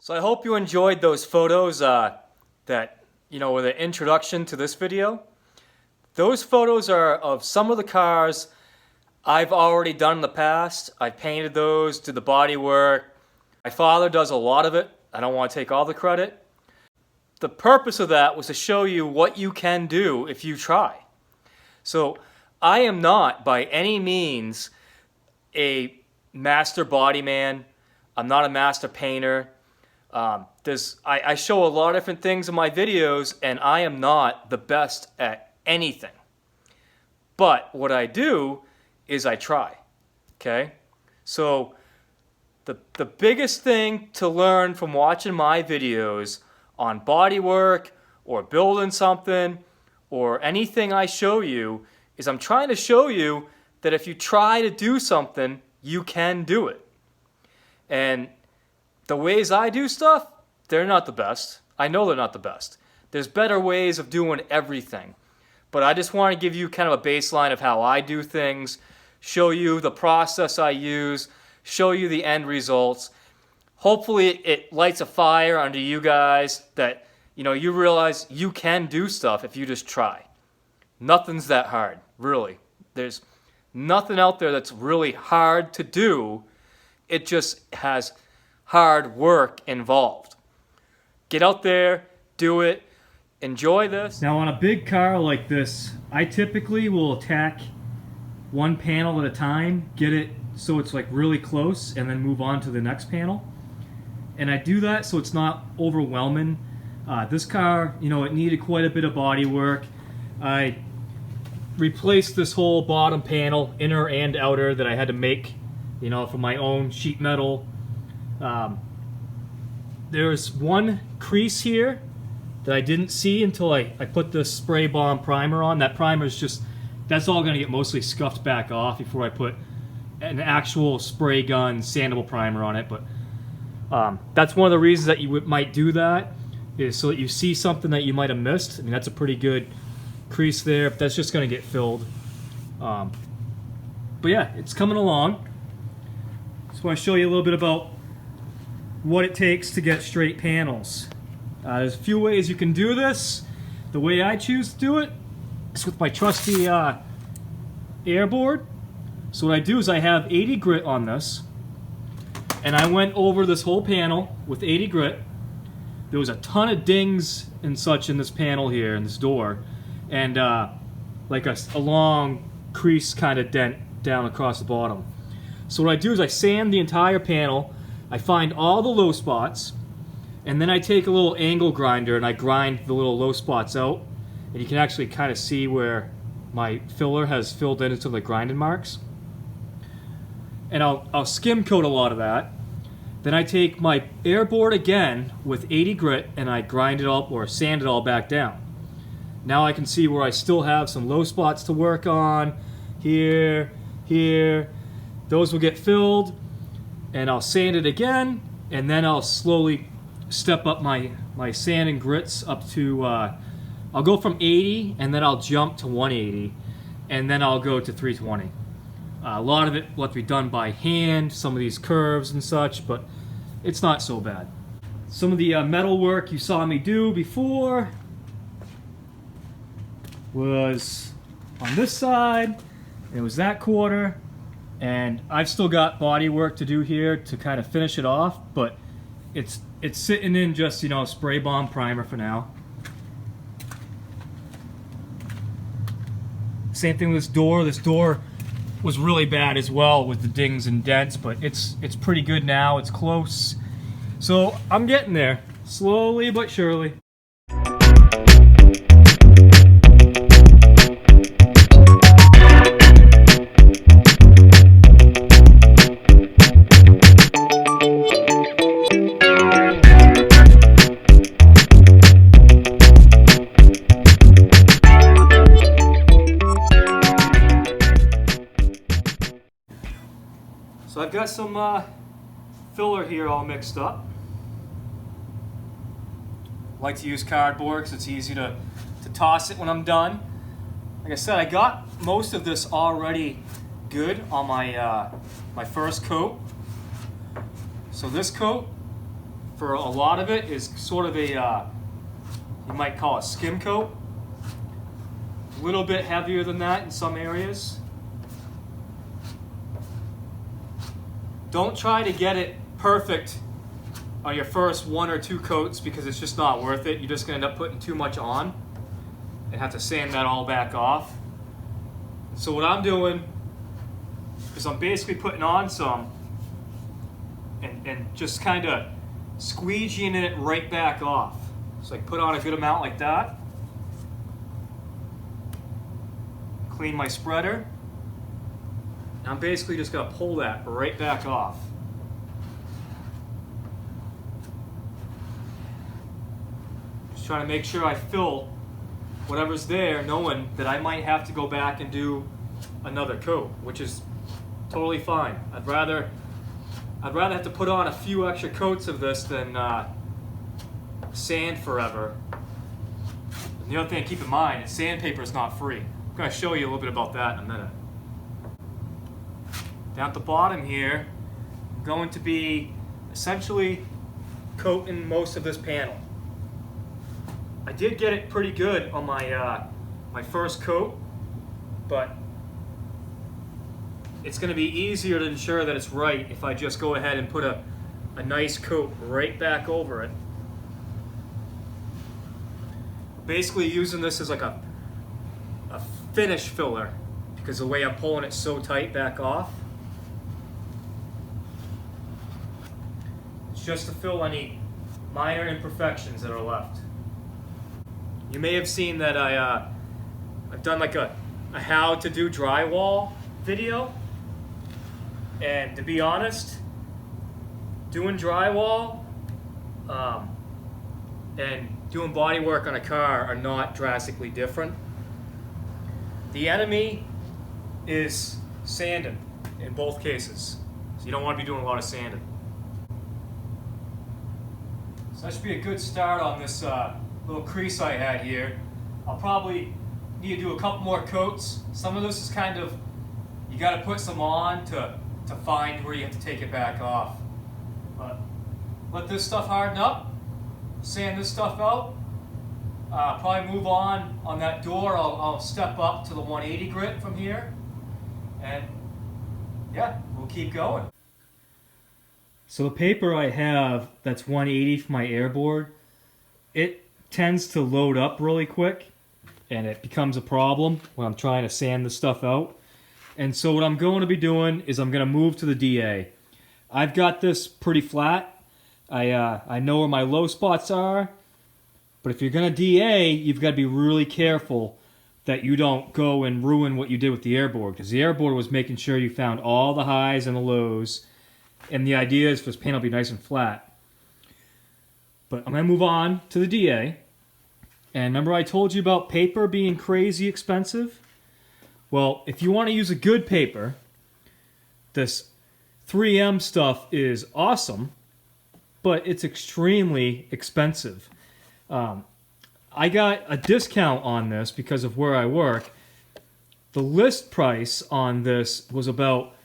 So I hope you enjoyed those photos that, were the introduction to this video. Those photos are of some of the cars I've already done in the past. I painted those, did the body work. My father does a lot of it. I don't want to take all the credit. The purpose of that was to show you what you can do if you try. So I am not by any means a master body man. I'm not a master painter. I show a lot of different things in my videos, and I am not the best at anything. But what I do is I try, okay? So the biggest thing to learn from watching my videos on bodywork or building something or anything I show you is I'm trying to show you that if you try to do something, you can do it. And the ways I do stuff, they're not the best. I know they're not the best. There's better ways of doing everything. But I just want to give you kind of a baseline of how I do things, show you the process I use, show you the end results. Hopefully it lights a fire under you guys that, you realize you can do stuff if you just try. Nothing's that hard, really. There's nothing out there that's really hard to do. It just has hard work involved. Get out there, do it, enjoy this. Now on a big car like this, I typically will attack one panel at a time, get it so it's like really close, and then move on to the next panel. And I do that so it's not overwhelming. This car, it needed quite a bit of body work. I replaced this whole bottom panel, inner and outer, that I had to make, from my own sheet metal. There's one crease here that I didn't see until I put the spray bomb primer on. That primer is just, that's all going to get mostly scuffed back off before I put an actual spray gun sandable primer on it. But that's one of the reasons that you might do that, is so that you see something that you might have missed. I mean, that's a pretty good crease there, but that's just going to get filled. But yeah, it's coming along. Just want to show you a little bit about what it takes to get straight panels. There's a few ways you can do this. The way I choose to do it is with my trusty airboard. So what I do is I have 80 grit on this, and I went over this whole panel with 80 grit. There was a ton of dings and such in this panel here, in this door, and like a long crease kind of dent down across the bottom. So what I do is I sand the entire panel, I find all the low spots, and then I take a little angle grinder and I grind the little low spots out, and you can actually kind of see where my filler has filled in into the grinding marks. And I'll skim coat a lot of that. Then I take my airboard again with 80 grit and I grind it all, or sand it all back down. Now I can see where I still have some low spots to work on. Here, here. Those will get filled, and I'll sand it again, and then I'll slowly step up my sand and grits up to, I'll go from 80, and then I'll jump to 180, and then I'll go to 320. A lot of it will have to be done by hand, some of these curves and such, but it's not so bad. Some of the metal work you saw me do before was on this side, and it was that quarter, and I've still got body work to do here to kind of finish it off, but it's sitting in just, spray bomb primer for now. Same thing with this door. This door was really bad as well with the dings and dents, but it's pretty good now. It's close. So I'm getting there, slowly but surely. So I've got some filler here all mixed up. I like to use cardboard because it's easy to toss it when I'm done. Like I said, I got most of this already good on my my first coat. So this coat, for a lot of it is sort of a, you might call it skim coat. A little bit heavier than that in some areas. Don't try to get it perfect on your first 1 or 2 coats because it's just not worth it. You're just going to end up putting too much on and have to sand that all back off. So what I'm doing is I'm basically putting on some and just kind of squeegeeing it right back off. So I put on a good amount like that. Clean my spreader. And I'm basically just going to pull that right back off. Just trying to make sure I fill whatever's there, knowing that I might have to go back and do another coat, which is totally fine. I'd rather have to put on a few extra coats of this than sand forever. And the other thing to keep in mind is sandpaper is not free. I'm going to show you a little bit about that in a minute. Down at the bottom here, I'm going to be essentially coating most of this panel. I did get it pretty good on my my first coat, but it's going to be easier to ensure that it's right if I just go ahead and put a nice coat right back over it. Basically using this as like a finish filler because the way I'm pulling it so tight back off. It's just to fill any minor imperfections that are left. You may have seen that I've done like a how to do drywall video. And to be honest, doing drywall and doing body work on a car are not drastically different. The enemy is sanding in both cases. So you don't want to be doing a lot of sanding. So that should be a good start on this little crease I had here. I'll probably need to do a couple more coats. Some of this is kind of, you got to put some on to find where you have to take it back off. But let this stuff harden up, sand this stuff out, probably move on that door. I'll step up to the 180 grit from here, and yeah, we'll keep going. So the paper I have that's 180 for my airboard, it tends to load up really quick, and it becomes a problem when I'm trying to sand the stuff out. And so what I'm going to be doing is I'm going to move to the DA. I've got this pretty flat. I know where my low spots are, but if you're going to DA, you've got to be really careful that you don't go and ruin what you did with the airboard, because the airboard was making sure you found all the highs and the lows, and the idea is for this panel to be nice and flat. But I'm going to move on to the DA. And remember I told you about paper being crazy expensive? Well, if you want to use a good paper, this 3M stuff is awesome, but it's extremely expensive. I got a discount on this because of where I work. The list price on this was about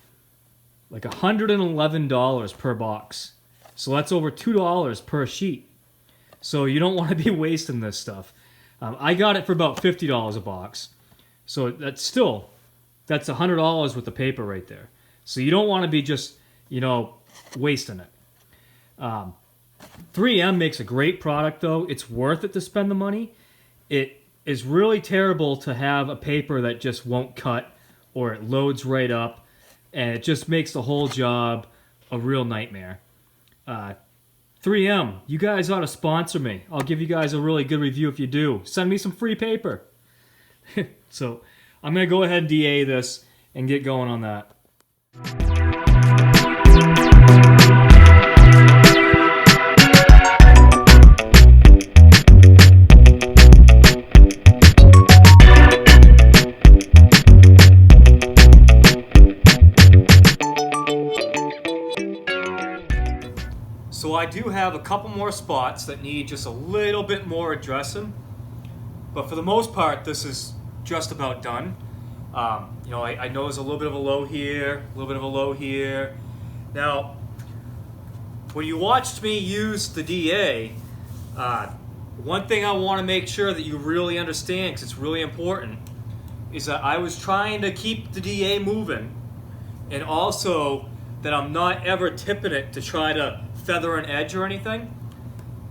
like $111 per box. So that's over $2 per sheet. So you don't want to be wasting this stuff. I got it for about $50 a box. So that's $100 with the paper right there. So you don't want to be just, wasting it. 3M makes a great product though. It's worth it to spend the money. It is really terrible to have a paper that just won't cut or it loads right up and it just makes the whole job a real nightmare. 3M, you guys ought to sponsor me. I'll give you guys a really good review if you do. Send me some free paper. So I'm going to go ahead and DA this and get going on that. So I do have a couple more spots that need just a little bit more addressing, but for the most part this is just about done. I know there's a little bit of a low here, a little bit of a low here. Now, when you watched me use the DA, one thing I want to make sure that you really understand, because it's really important, is that I was trying to keep the DA moving, and also that I'm not ever tipping it to try to feather an edge or anything.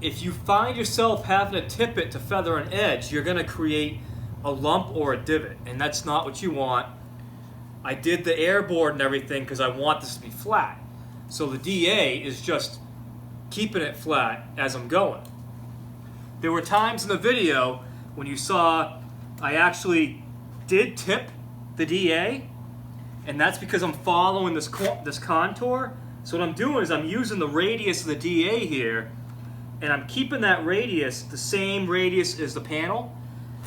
If you find yourself having to tip it to feather an edge, you're going to create a lump or a divot, and that's not what you want. I did the airboard and everything because I want this to be flat. So the DA is just keeping it flat as I'm going. There were times in the video when you saw I actually did tip the DA, and that's because I'm following this contour. So what I'm doing is I'm using the radius of the DA here, and I'm keeping that radius the same radius as the panel,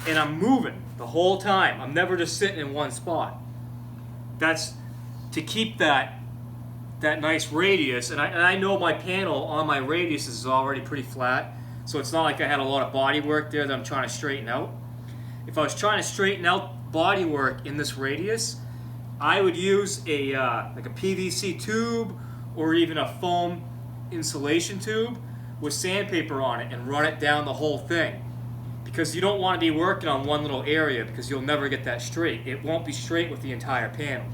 and I'm moving the whole time. I'm never just sitting in one spot. That's to keep that nice radius, and I know my panel on my radius is already pretty flat, so it's not like I had a lot of body work there that I'm trying to straighten out. If I was trying to straighten out body work in this radius, I would use a like a PVC tube or even a foam insulation tube with sandpaper on it and run it down the whole thing, because you don't want to be working on one little area, because you'll never get that straight. It won't be straight with the entire panel.